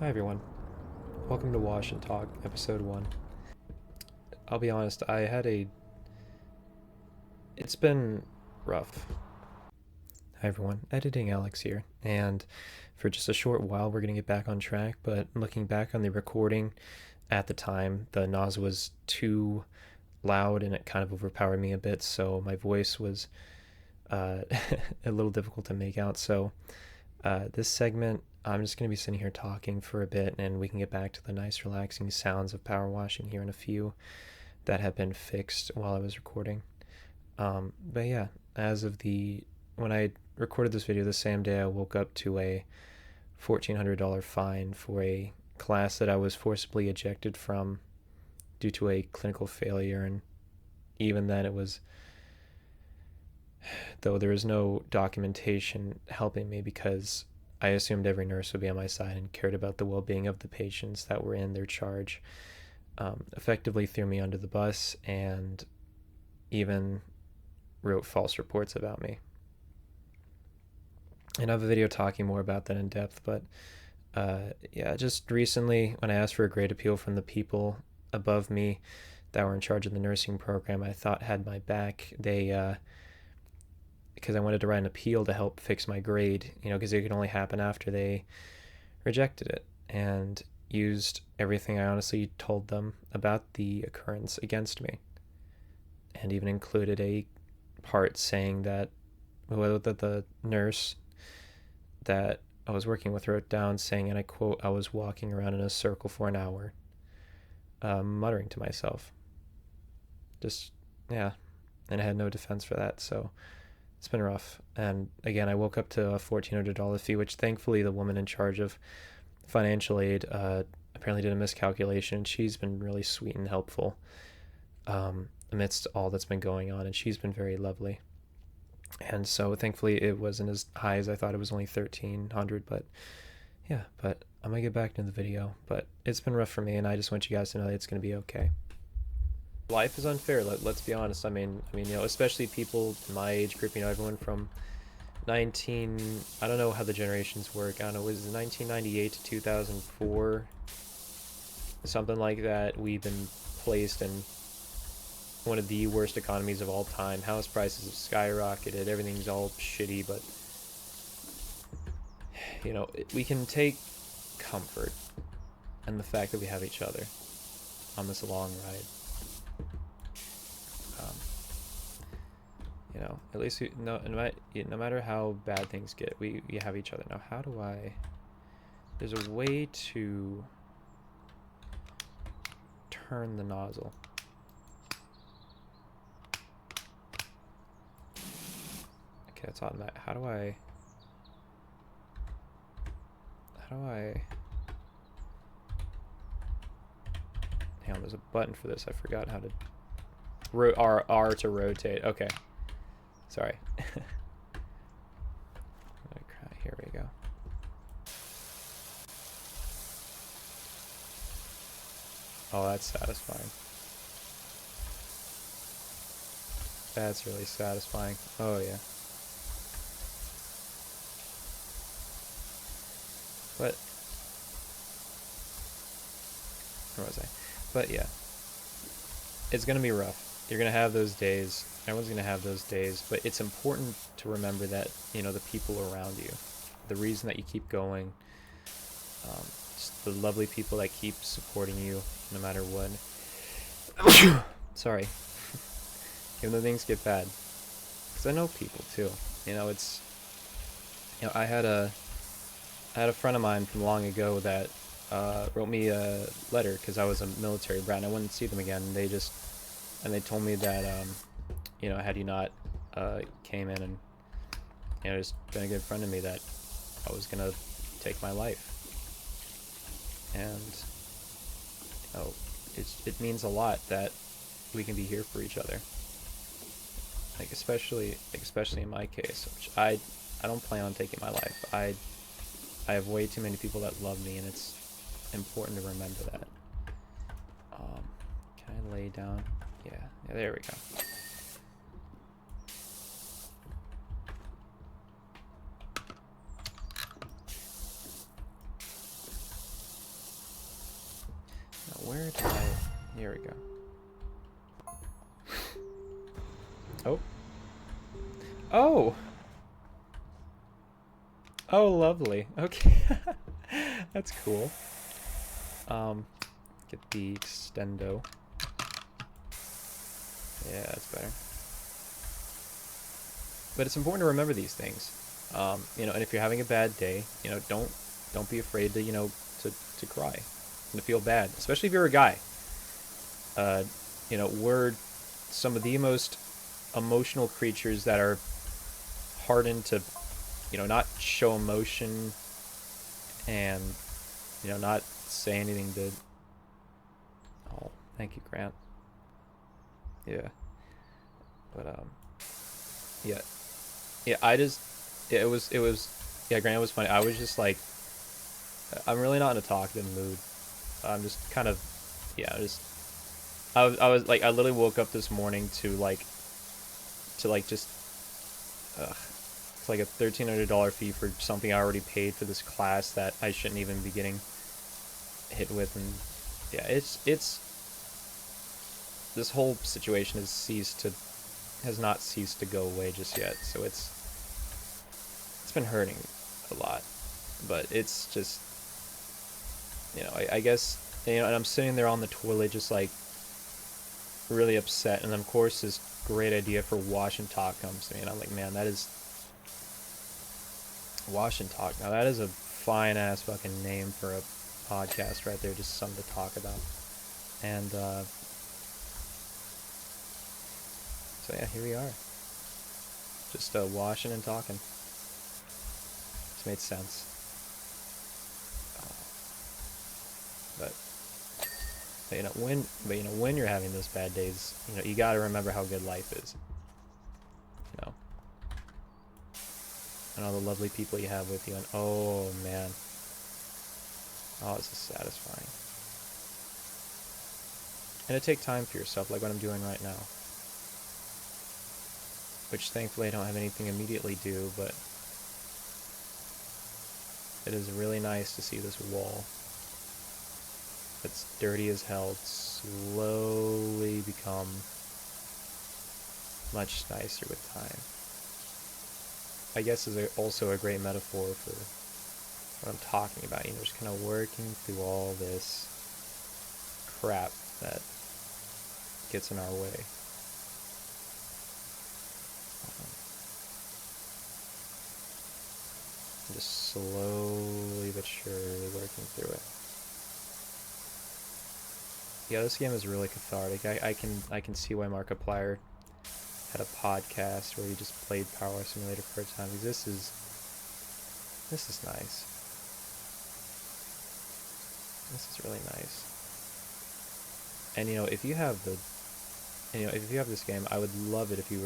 Hi everyone, welcome to Wash and Talk, episode 1. I'll be honest, it's been rough. Hi everyone, editing Alex here, and for just a short while we're gonna get back on track, but looking back on the recording at the time, the noise was too loud and it kind of overpowered me a bit, so my voice was a little difficult to make out, so this segment, I'm just going to be sitting here talking for a bit, and we can get back to the nice, relaxing sounds of power washing here in a few that have been fixed while I was recording. But yeah, when I recorded this video the same day, I woke up to a $1,400 fine for a class that I was forcibly ejected from due to a clinical failure, and even then, though there was no documentation helping me because I assumed every nurse would be on my side and cared about the well-being of the patients that were in their charge, effectively threw me under the bus and even wrote false reports about me. And I have a video talking more about that in depth, but yeah, just recently when I asked for a grade appeal from the people above me that were in charge of the nursing program I thought had my back, because I wanted to write an appeal to help fix my grade, because it could only happen after they rejected it, and used everything I honestly told them about the occurrence against me, and even included a part saying that the nurse that I was working with wrote down, saying, and I quote, "I was walking around in a circle for an hour, muttering to myself." Just, yeah, and I had no defense for that, so it's been rough. And again, I woke up to a $1,400 fee, which thankfully the woman in charge of financial aid apparently did a miscalculation. She's been really sweet and helpful amidst all that's been going on, and she's been very lovely. And so thankfully it wasn't as high as I thought. It was only 1,300, but yeah, but I'm gonna get back into the video. But it's been rough for me, and I just want you guys to know that it's gonna be okay. Life is unfair. Let's be honest. I mean, especially people in my age group. Everyone from 19. I don't know how the generations work. I don't know. Was it 1998 to 2004, something like that? We've been placed in one of the worst economies of all time. House prices have skyrocketed. Everything's all shitty, but we can take comfort in the fact that we have each other on this long ride. At least no matter how bad things get, we have each other. Now, how do I? There's a way to turn the nozzle. Okay, that's automatic. How do I? Hang on, there's a button for this. I forgot how to. R to rotate. Okay. Sorry. Here we go. Oh, that's satisfying. That's really satisfying. Oh, yeah. But, where was I? But yeah, it's gonna be rough. You're gonna have those days. Everyone's gonna have those days, but it's important to remember that the people around you, the reason that you keep going, just the lovely people that keep supporting you no matter what. Sorry, even though things get bad, because I know people too. I had a friend of mine from long ago that wrote me a letter because I was a military brat and I wouldn't see them again. And they told me that had you not came in and just been a good friend to me, that I was gonna take my life. And it means a lot that we can be here for each other. Especially in my case, which I don't plan on taking my life. I have way too many people that love me, and it's important to remember that. Can I lay down? Yeah, there we go. Where did I... Here we go. Oh. Oh! Oh, lovely. Okay. That's cool. Get the extendo. Yeah, that's better. But it's important to remember these things. You know, and if you're having a bad day, you know, don't be afraid to, you know, to cry and to feel bad, especially if you're a guy. You know, we're some of the most emotional creatures that are hardened to, you know, not show emotion and, you know, not say anything to... Oh, thank you, Grant. Yeah. But, yeah. Yeah, I just... Yeah, it was... Yeah, Grant, it was funny. I was just like... I'm really not in a talkative mood. I'm just kind of... Yeah, I was like... I literally woke up this morning to, like... just... It's like a $1,300 fee for something I already paid for this class that I shouldn't even be getting hit with, and yeah, it's this whole situation has not ceased to go away just yet. So it's been hurting a lot, but it's just, you know, I guess, you know, and I'm sitting there on the toilet just like really upset, and then of course this great idea for Wash and Talk comes to me, and I'm like, man, that is Wash and Talk. Now that is a fine ass fucking name for a podcast right there, just something to talk about. And so yeah, here we are, just washing and talking. This made sense. But you know, when you're having those bad days, you know, you got to remember how good life is, you know, and all the lovely people you have with you. And oh man, oh, this is satisfying. And to take time for yourself, like what I'm doing right now, which thankfully I don't have anything immediately due, but it is really nice to see this wall that's dirty as hell slowly become much nicer with time. I guess is also a great metaphor for what I'm talking about. You know, just kind of working through all this crap that gets in our way. Just slowly but surely working through it. Yeah, this game is really cathartic. I can see why Markiplier had a podcast where he just played Power Simulator for a time, because this is nice. This is really nice. And you know, if you have this game, I would love it if you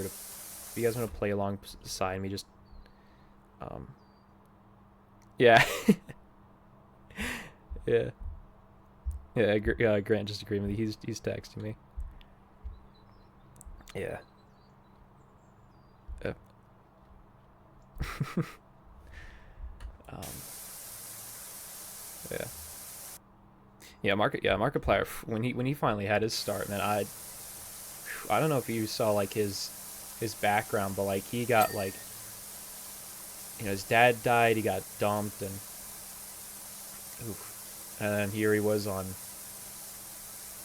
guys want to play along beside me. Just yeah. Yeah. Yeah, Grant just agreed with me. He's texting me. Yeah. Yeah. Yeah, Markiplier, when he finally had his start, man, I don't know if you saw like his background, but like he got like, you know, his dad died, he got dumped, and then here he was on,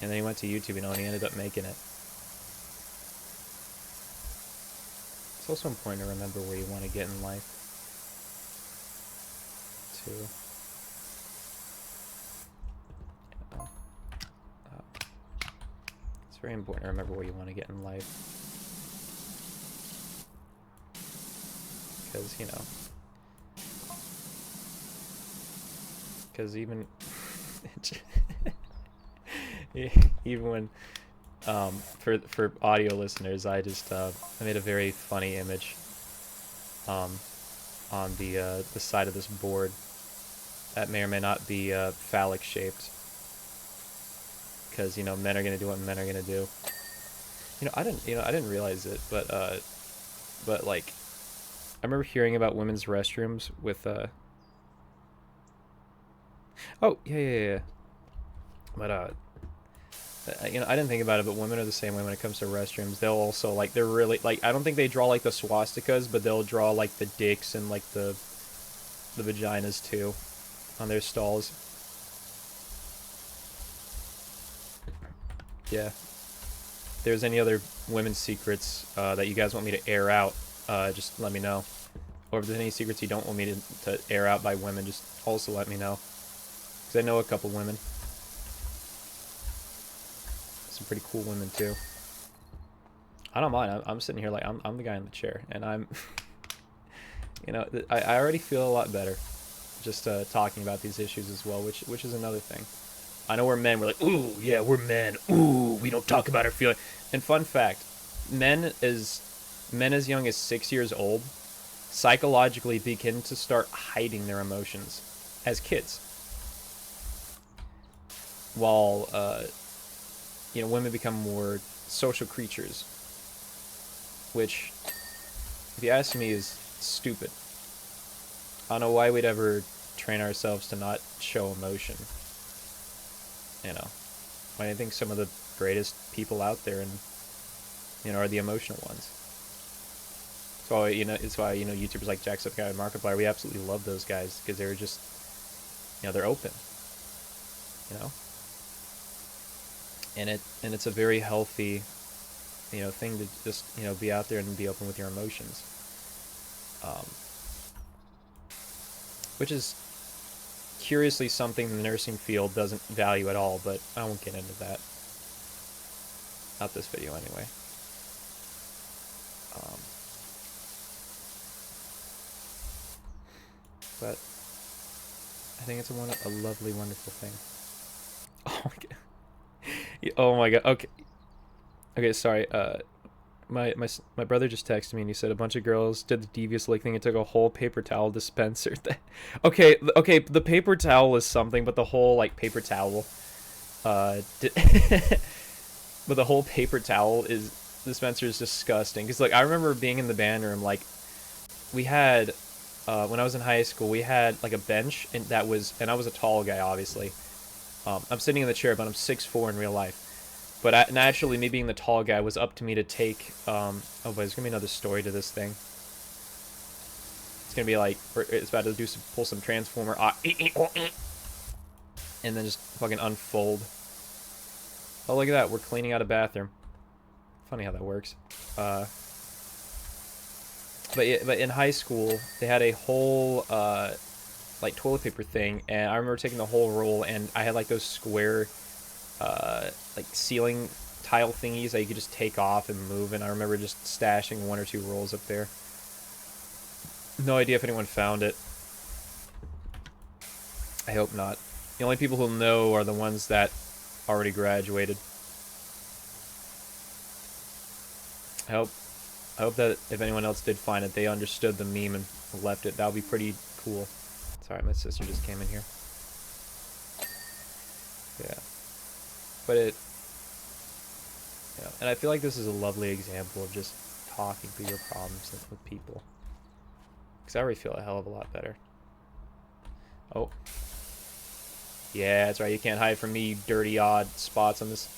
and then he went to YouTube, you know, and he ended up making it. It's also important to remember where you want to get in life, too. It's very important to remember where you want to get in life, because, you know, because even even when for audio listeners, I just I made a very funny image on the side of this board that may or may not be phallic shaped, because, you know, men are gonna do what men are gonna do. I didn't realize it, but like, I remember hearing about women's restrooms with oh yeah. But You know, I didn't think about it, but women are the same way when it comes to restrooms. They'll also like they're really like I don't think they draw like the swastikas, but they'll draw like the dicks and like the vaginas too on their stalls. Yeah. If there's any other women's secrets that you guys want me to air out, just let me know. Or if there's any secrets you don't want me to air out by women, just also let me know. Because I know a couple women. Some pretty cool women too. I don't mind. I'm sitting here like I'm the guy in the chair, and I'm, you know, I already feel a lot better, just talking about these issues as well, which is another thing. I know we're men. We're like, ooh, yeah, we're men. Ooh, we don't talk about our feelings. And fun fact, men as young as 6 years old, psychologically begin to start hiding their emotions as kids, while you know, women become more social creatures, which, if you ask me, is stupid. I don't know why we'd ever train ourselves to not show emotion. You know, I think some of the greatest people out there, and you know, are the emotional ones. So it's why YouTubers like Jacksepticeye and Markiplier, we absolutely love those guys because they're just, you know, they're open. You know, and it's a very healthy, you know, thing to just, you know, be out there and be open with your emotions, which is curiously something the nursing field doesn't value at all, but I won't get into that. Not this video anyway. But I think it's a lovely, wonderful thing. Oh my god. Oh my god. Okay. Okay, sorry. My brother just texted me and he said a bunch of girls did the devious lick thing and took a whole paper towel dispenser. Okay, the paper towel is something, but the whole like paper towel, but the whole paper towel is dispenser is disgusting. Cause like I remember being in the band room, like we had, when I was in high school, we had like a bench and and I was a tall guy, obviously. I'm sitting in the chair, but I'm 6'4" in real life. But naturally, me being the tall guy was up to me to take, oh, but there's going to be another story to this thing. It's going to be like, it's about to pull some transformer, and then just fucking unfold. Oh, look at that, we're cleaning out a bathroom. Funny how that works. But in high school, they had a whole, like, toilet paper thing, and I remember taking the whole roll, and I had, like, those square, like ceiling tile thingies that you could just take off and move, and I remember just stashing 1 or 2 rolls up there. No idea if anyone found it. I hope not. The only people who know are the ones that already graduated. I hope that if anyone else did find it, they understood the meme and left it. That would be pretty cool. Sorry, my sister just came in here. Yeah. But it, you know, and I feel like this is a lovely example of just talking through your problems with people. Because I already feel a hell of a lot better. Oh. Yeah, that's right. You can't hide from me, you dirty odd spots on this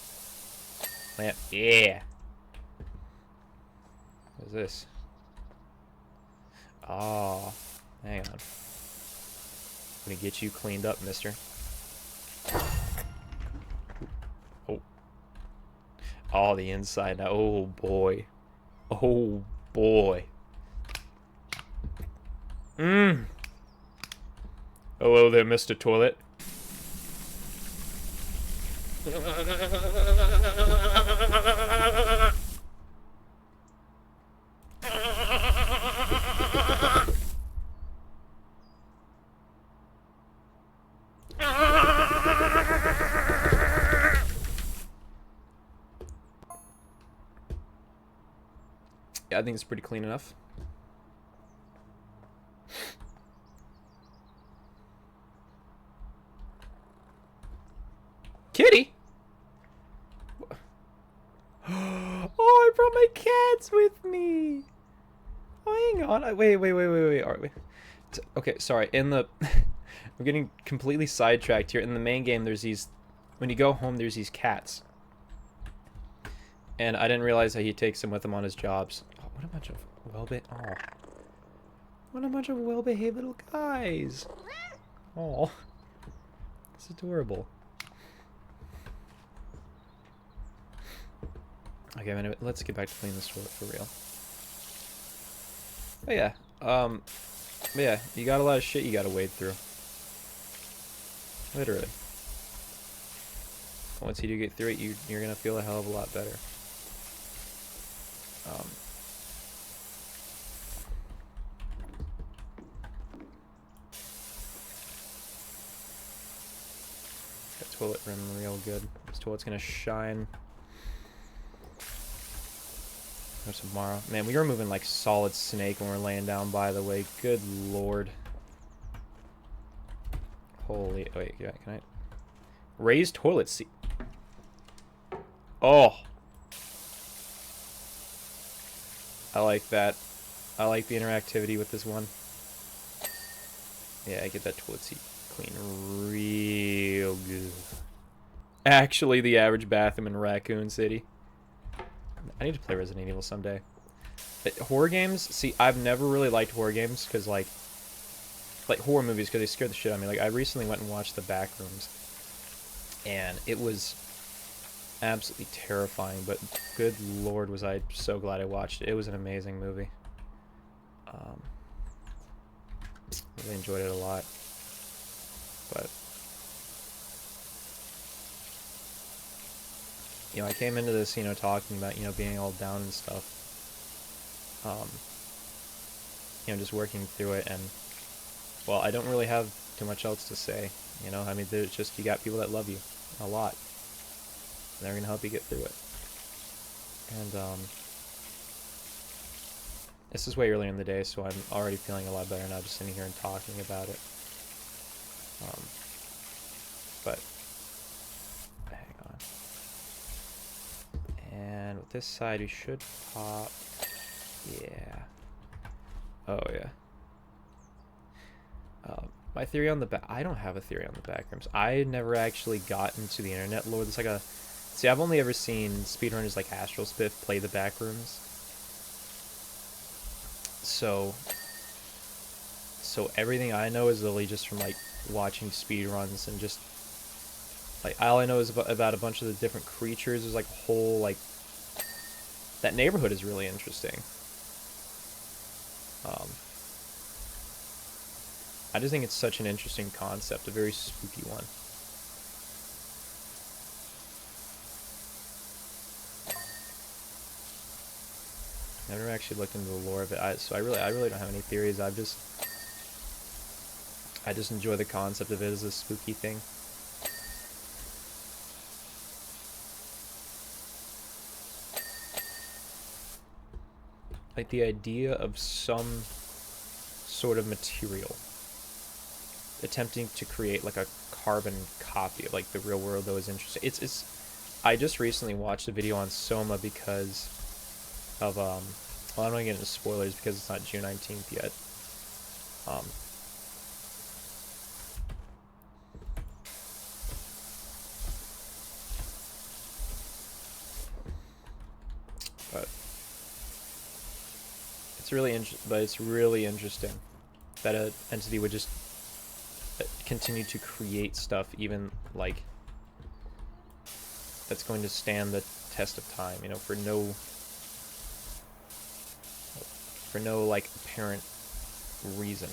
lamp. Yeah. What is this? Oh. Hang on. I'm gonna get you cleaned up, mister. Oh, the inside now. Oh, boy. Oh, boy. Hello there, Mr. Toilet. Yeah, I think it's pretty clean enough. Kitty? Oh, I brought my cats with me. Oh, hang on. Wait. All right, wait. Okay, sorry. In the... I'm getting completely sidetracked here. In the main game, there's these... When you go home, there's these cats. And I didn't realize that he takes them with him on his jobs. Oh, what a bunch of what a bunch of well-behaved little guys. Oh, it's adorable. Okay, man, let's get back to cleaning this toilet for real. But yeah, you got a lot of shit you gotta wade through. Literally. Once you do get through it, you're gonna feel a hell of a lot better. That toilet rim real good. This toilet's gonna shine. Tomorrow. Man, we were moving like solid snake when we're laying down, by the way. Good lord. Holy... Wait, yeah, can I... Raise toilet seat. Oh! I like that. I like the interactivity with this one. Yeah, I get that toilet seat clean real good. Actually, the average bathroom in Raccoon City. I need to play Resident Evil someday. But horror games, see, I've never really liked horror games because, like horror movies, because they scare the shit out of me. Like, I recently went and watched The Backrooms, and it was absolutely terrifying, but good lord was I so glad I watched it. It was an amazing movie. Really enjoyed it a lot. But, you know, I came into this, you know, talking about, you know, being all down and stuff. You know, just working through it, and, well, I don't really have too much else to say, you know? I mean, there's just, you got people that love you a lot, and they're gonna help you get through it. And, this is way earlier in the day, so I'm already feeling a lot better now just sitting here and talking about it. But, hang on. And with this side, we should pop, yeah. Oh, yeah. My theory on the back... I don't have a theory on the backrooms. I never actually got into the internet lore. There's like a... See, I've only ever seen speedrunners like Astral Spiff play the backrooms. So everything I know is literally just from, like, watching speedruns and just... Like, all I know is about a bunch of the different creatures. There's, like, a whole, like... That neighborhood is really interesting. I just think it's such an interesting concept, a very spooky one. I've never actually looked into the lore of it, so I really don't have any theories. I just enjoy the concept of it as a spooky thing. Like the idea of some sort of material attempting to create like a carbon copy of like the real world, though, is interesting. It's I just recently watched a video on Soma because of well, I don't want to get into spoilers because it's not June 19th yet. But it's really interesting that an entity would just continue to create stuff, even like that's going to stand the test of time, you know, for no like apparent reason,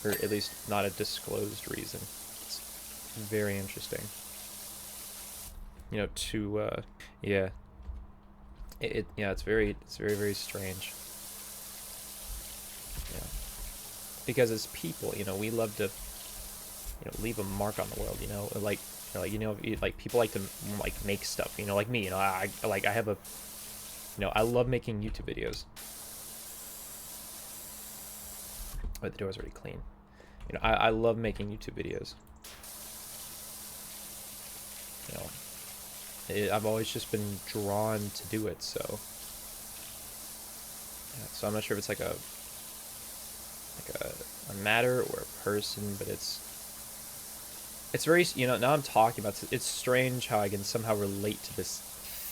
or at least not a disclosed reason. It's very interesting, you know, to yeah, yeah, it's very strange. Yeah, because as people, you know, we love to, you know, leave a mark on the world, you know, like people like to like make stuff, you know, like me, you know, I have a, you know, I love making YouTube videos. But the door's already clean. You know, I love making YouTube videos. You know, I've always just been drawn to do it, so yeah, so I'm not sure if it's like a matter or a person, but it's very, you know, now I'm talking about it, it's strange how I can somehow relate to this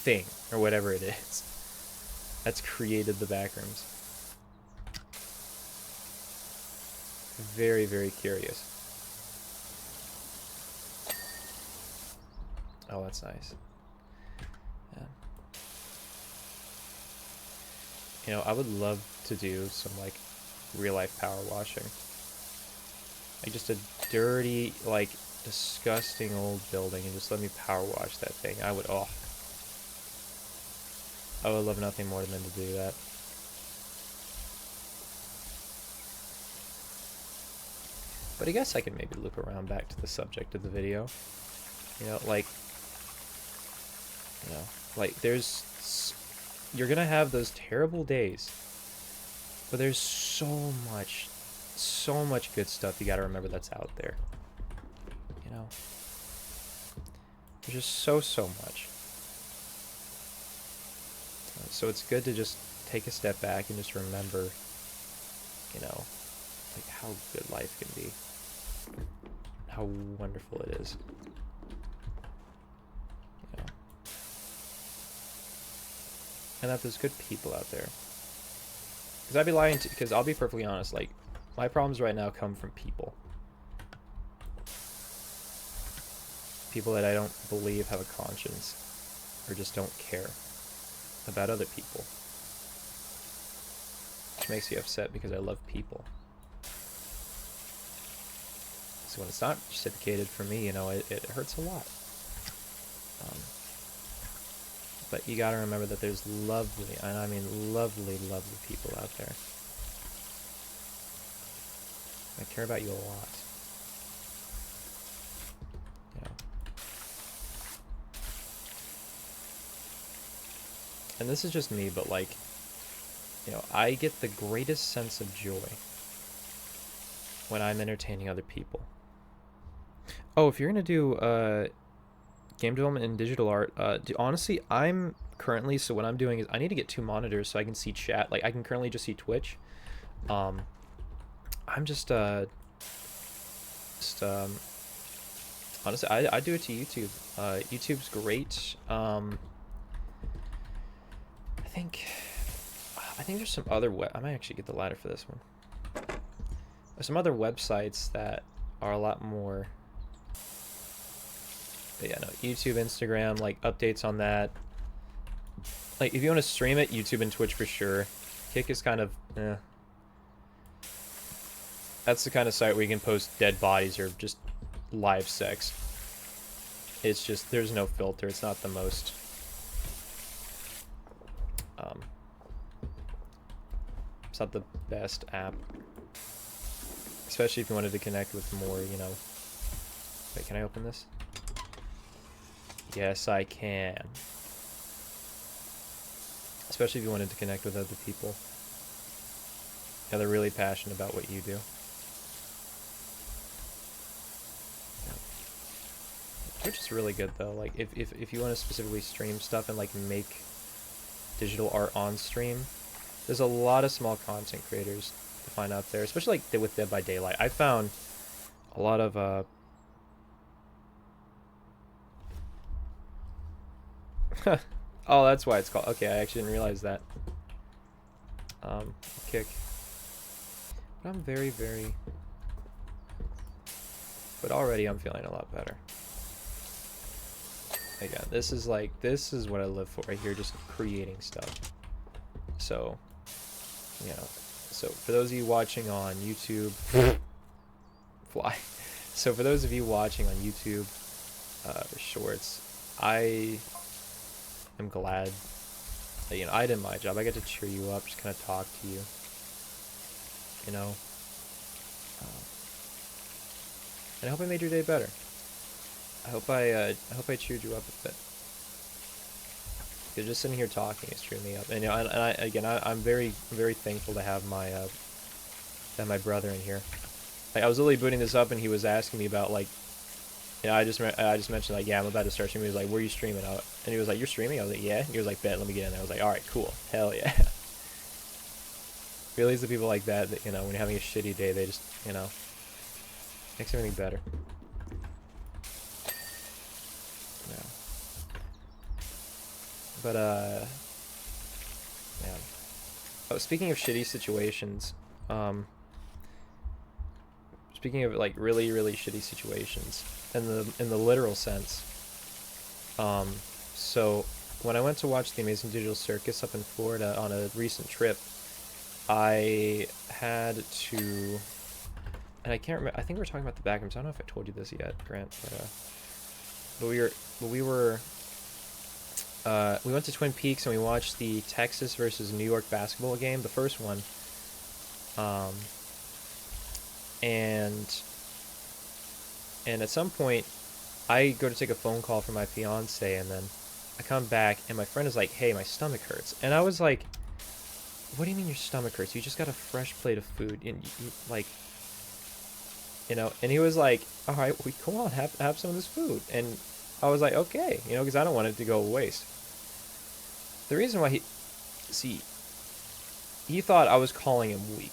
thing or whatever it is that's created the backrooms. Very, very curious. Oh, that's nice. Yeah. You know, I would love to do some like real life power washing. Like just a dirty, like disgusting old building, and just let me power wash that thing. I would love nothing more than to do that. But I guess I can maybe loop around back to the subject of the video. You know, like you're gonna have those terrible days, but there's so much good stuff you gotta remember that's out there. You know, there's just so much. So it's good to just take a step back and just remember, you know, like how good life can be, how wonderful it is. You know, and that there's good people out there. Because I'll be perfectly honest, like, my problems right now come from people. People that I don't believe have a conscience, or just don't care about other people. Which makes you upset because I love people. So when it's not reciprocated for me, you know, it hurts a lot. But you gotta remember that there's lovely, and I mean lovely, lovely people out there. I care about you a lot. You know. And this is just me, but like, you know, I get the greatest sense of joy when I'm entertaining other people. Oh, if you're gonna do game development and digital art, honestly, I'm currently, so what I'm doing is I need to get 2 monitors so I can see chat. Like, I can currently just see Twitch. I'm just honestly, I do it to YouTube. YouTube's great. I think there's some other I might actually get the ladder for this one. There's some other websites that are a lot more. But yeah, no, YouTube, Instagram, like updates on that. Like if you want to stream it, YouTube and Twitch for sure. Kick is kind of, That's the kind of site where you can post dead bodies or just live sex. It's just, there's no filter. It's not the most. It's not the best app. Especially if you wanted to connect with more, you know. Wait, can I open this? Yes, I can. Especially if you wanted to connect with other people. Yeah, they're really passionate about what you do. Twitch is really good though. Like if you want to specifically stream stuff and like make digital art on stream, there's a lot of small content creators to find out there, especially like with Dead by Daylight. I found a lot of oh, that's why it's called. Okay, I actually didn't realize that. Kick. But I'm very, very. But already I'm feeling a lot better. Again, this is what I live for right here, just creating stuff. So, you know, so for those of you watching on YouTube, fly. So for those of you watching on YouTube, shorts, I am glad that, you know, I did my job. I get to cheer you up, just kind of talk to you, you know. And I hope I made your day better. I hope I cheered you up a bit. Because just sitting here talking is cheering me up. And you know, I'm very thankful to have my brother in here. Like I was literally booting this up, and he was asking me about like, you know, I just mentioned like, yeah, I'm about to start streaming. He was like, where are you streaming? And he was like, you're streaming? I was like, yeah. He was like, bet, let me get in there. I was like, all right, cool, hell yeah. Really, it's the people like that, you know, when you're having a shitty day, they just, you know, makes everything better. But yeah. Oh, speaking of shitty situations, um, speaking of like really really shitty situations in the literal sense, um, so when I went to watch the Amazing Digital Circus up in Florida on a recent trip, I had to, and I can't remember. I think we were talking about the backrooms. I don't know if I told you this yet, Grant, but we went to Twin Peaks and we watched the Texas versus New York basketball game, the first one. Um, and at some point, I go to take a phone call from my fiance, and then I come back, and my friend is like, "Hey, my stomach hurts," and I was like, "What do you mean your stomach hurts? You just got a fresh plate of food, and like, you know?" And he was like, "All right, well, come on, have some of this food," and I was like, "Okay," you know, because I don't want it to go to waste. The reason why he thought I was calling him weak,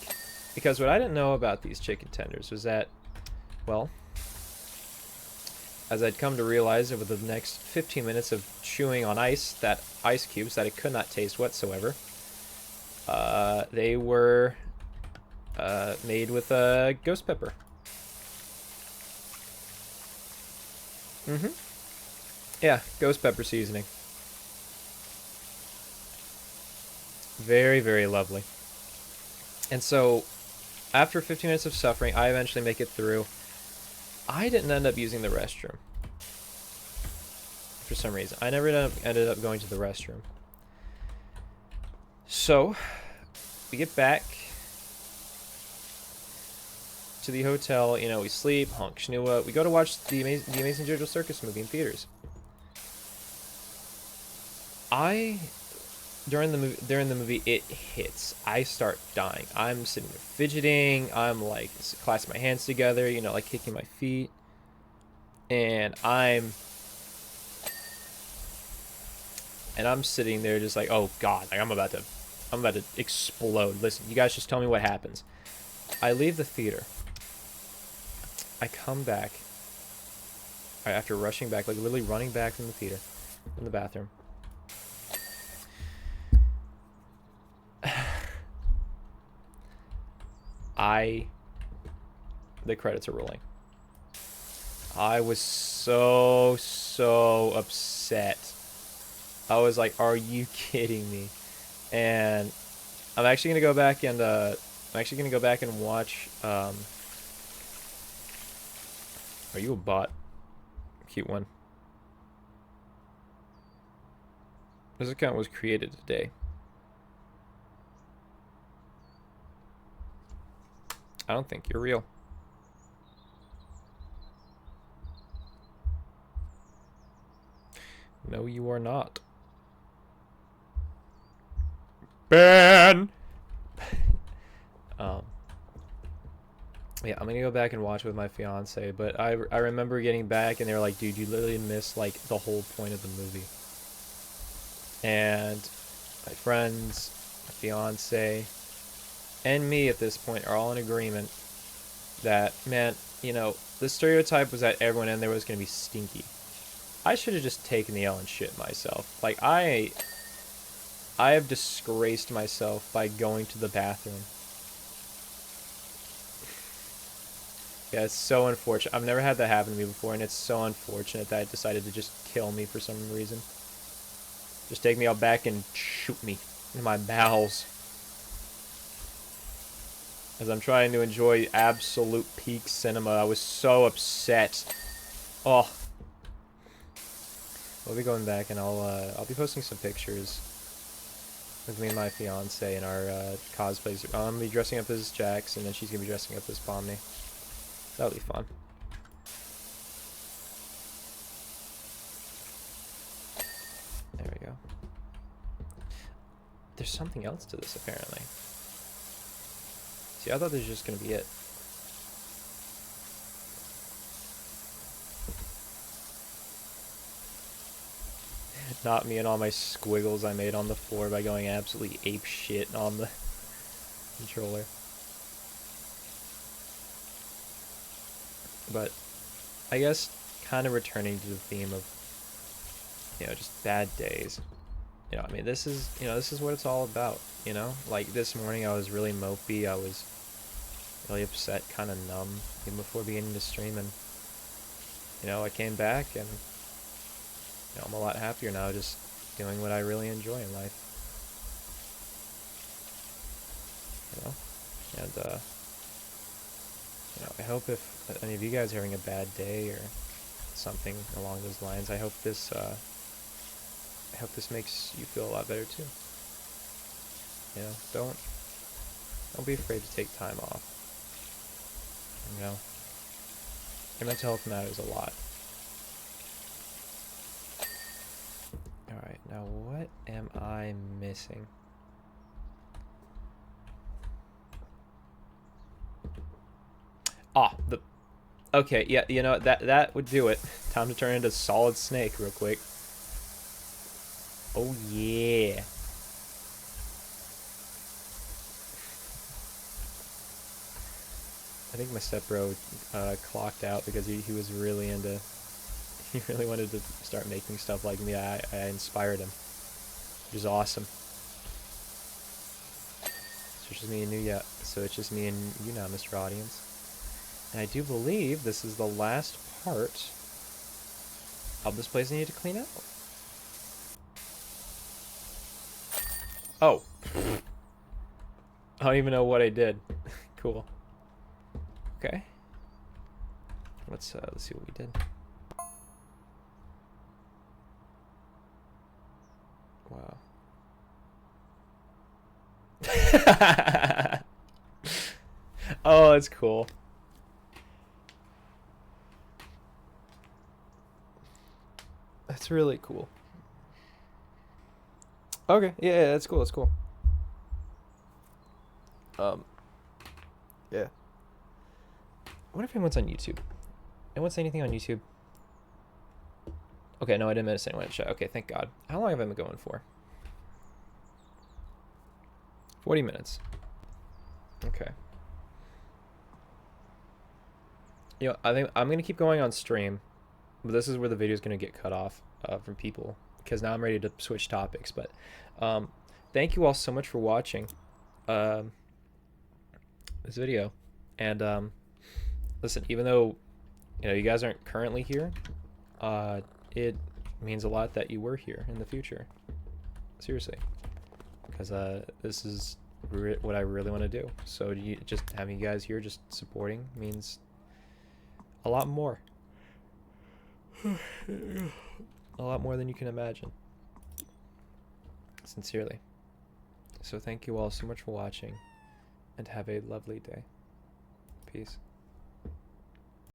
because what I didn't know about these chicken tenders was that, well, as I'd come to realize over the next 15 minutes of chewing on ice cubes that I could not taste whatsoever, they were made with ghost pepper. Mm-hmm. Yeah, ghost pepper seasoning. Very, very lovely. And so, after 15 minutes of suffering, I eventually make it through. I didn't end up using the restroom. For some reason. I never ended up going to the restroom. So, we get back to the hotel. You know, we sleep, honk schnua. We go to watch the Amazing Digital Circus movie in theaters. During the movie, it hits. I start dying. I'm sitting there fidgeting. I'm like clasping my hands together, you know, like kicking my feet, and I'm sitting there just like, oh god, like I'm about to explode. Listen, you guys just tell me what happens. I leave the theater. I come back after rushing back, like literally running back from the theater, from the bathroom. The credits are rolling. I was so upset. I was like, are you kidding me? And I'm actually gonna go back and watch. Are you a bot? Cute one. This account was created today. I don't think you're real. No, you are not. Ben! Yeah, I'm gonna go back and watch with my fiance, but I remember getting back and they were like, dude, you literally missed like the whole point of the movie. And my friends, my fiance, and me at this point are all in agreement that, man, you know, the stereotype was that everyone in there was gonna be stinky. I should have just taken the L and shit myself. Like, I have disgraced myself by going to the bathroom. Yeah, it's so unfortunate. I've never had that happen to me before, and it's so unfortunate that it decided to just kill me for some reason. Just take me out back and shoot me in my bowels. As I'm trying to enjoy absolute peak cinema, I was so upset. Oh. We'll be going back, and I'll be posting some pictures with me and my fiance and our cosplays. I'm gonna be dressing up as Jax, and then she's gonna be dressing up as Pomni. That'll be fun. There we go. There's something else to this, apparently. See, I thought this was just gonna be it. Not me and all my squiggles I made on the floor by going absolutely ape shit on the controller. But I guess kind of returning to the theme of, you know, just bad days. You know, I mean, this is, you know, this is what it's all about, you know? Like, this morning I was really mopey, I was really upset, kind of numb, even before beginning to stream, and, you know, I came back, and, you know, I'm a lot happier now, just doing what I really enjoy in life, you know? And, you know, I hope if any of you guys are having a bad day or something along those lines, I hope this makes you feel a lot better too. You know, don't be afraid to take time off. You know, your mental health matters a lot. Alright, now what am I missing? Ah, okay, yeah, you know, that would do it. Time to turn into Solid Snake real quick. Oh yeah. I think my stepbro clocked out because he was really into, he really wanted to start making stuff like me. I inspired him, which is awesome. So it's just me and you, yeah. So it's just me and you now, Mr. Audience. And I do believe this is the last part of this place I need to clean out. Oh. I don't even know what I did. Cool. Okay. Let's see what we did. Wow. Oh, that's cool. That's really cool. Okay, yeah, that's cool. That's cool. Yeah. What if anyone's on YouTube? Anyone say anything on YouTube? Okay, no, I didn't miss anyone in chat. Okay, thank God. How long have I been going for? 40 minutes. Okay. You know, I think I'm gonna keep going on stream, but this is where the video is gonna get cut off from people because now I'm ready to switch topics. But thank you all so much for watching this video, and listen, even though you know you guys aren't currently here, it means a lot that you were here in the future. Seriously, because this is what I really want to do. So just having you guys here, just supporting, means a lot more. A lot more than you can imagine. Sincerely. So thank you all so much for watching, and have a lovely day. Peace.